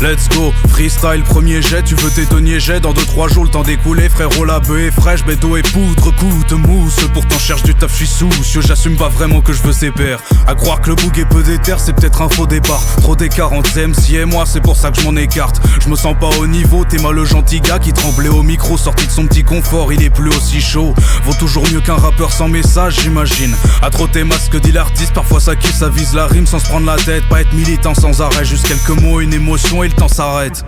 Let's go, freestyle, premier jet, tu veux tes deniers jet. Dans 2-3 jours le temps d'écouler, frérot la bœuf est fraîche, bédo et poudre, coûte mousse. Pourtant cherche du taf, j'suis soucieux, j'assume pas vraiment que je veux ses pairs. À croire que le boug est peu d'éther, c'est peut-être un faux départ. Trop d'écart entre MC et moi, c'est pour ça que je m'en écarte. Je me sens pas au niveau, t'es mal le gentil gars qui tremblait au micro. Sorti de son petit confort, il est plus aussi chaud. Vaut toujours mieux qu'un rappeur sans message, j'imagine. À trop tes masques dit l'artiste, parfois ça kiffe, ça vise la rime sans se prendre la tête. Pas être militant sans arrêt, juste quelques mots, une émotion et le temps s'arrête.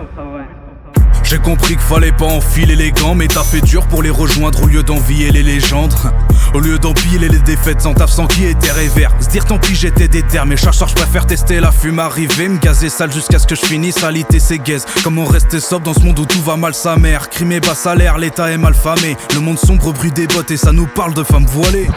J'ai compris qu'il fallait pas enfiler les gants, mais t'as fait dur pour les rejoindre au lieu d'envier les légendes. Au lieu d'empiler les défaites sans taf, sans qui est terre et vert. Se dire tant pis j'étais déter, mais chaque soir j'préfère tester la fume arriver. Me gazer sale jusqu'à ce que je finisse à liter ses gaises. Comment rester sobre dans ce monde où tout va mal sa mère. Crime et bas salaire, l'état est mal famé. Le monde sombre bruit des bottes et ça nous parle de femmes voilées.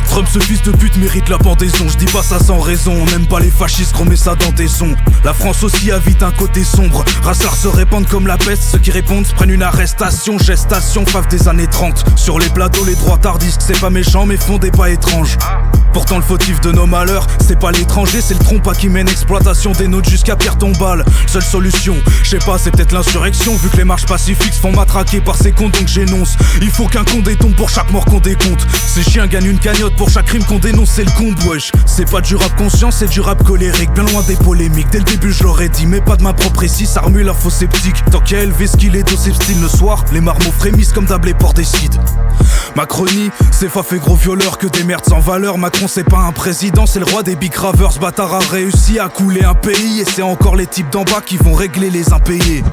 Trump ce fils de pute mérite la pendaison. Je dis pas ça sans raison, on n'aime pas les fascistes, remets ça dans tes sons. La France aussi a vite un côté sombre. Rassards se répandent comme la peste. Ceux qui répondent se prennent une arrestation. Gestation, fave des années 30. Sur les plateaux les droits tardistes, c'est pas méchant mais fondé pas étrange. Pourtant le fautif de nos malheurs, c'est pas l'étranger, c'est le trompa qui mène exploitation des nôtres jusqu'à Pierre Tombal. Seule solution, je sais pas, c'est peut-être l'insurrection. Vu que les marches pacifiques se font matraquer par ces cons, donc j'énonce. Il faut qu'un condé tombe pour chaque mort qu'on décompte. Ces chiens gagnent une cagnotte pour chaque crime qu'on dénonce, c'est le comble, wesh. C'est pas du rap conscient, c'est du rap colérique, bien loin des polémiques. Dès le début je l'aurais dit, mais pas de ma propre précise, ça remue la fausse sceptique. Tant qu'à élever ce qu'il est d'ossé style le soir, les marmots frémissent comme d'hab les ports décident. Macronie, c'est fa fait gros violeur que des merdes sans valeur. Macron c'est pas un président, c'est le roi des big ravers. Ce bâtard a réussi à couler un pays et c'est encore les types d'en bas qui vont régler les impayés.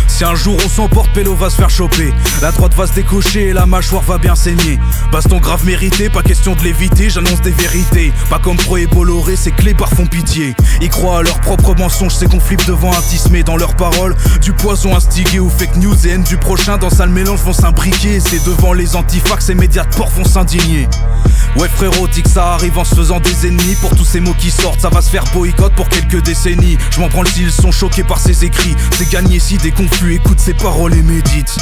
Si un jour on s'emporte, Pélo va se faire choper. La droite va se décocher et la mâchoire va bien saigner. Baston grave mérité, pas question de l'éviter, j'annonce des vérités. Pas comme Pro et Bolloré, ces clébards font pitié. Ils croient à leurs propres mensonges, c'est qu'on flippe devant un tismé. Dans leurs paroles, du poison instigé ou fake news et haine du prochain. Dans ça le mélange vont s'imbriquer. C'est devant les antifax, ces médias de porc vont s'indigner. Ouais frérot, dis que ça arrive en se faisant des ennemis. Pour tous ces mots qui sortent, ça va se faire boycott pour quelques décennies. Je m'en branle s'ils sont choqués par ces écrits. C'est gagné si des confus écoutent ces paroles et méditent.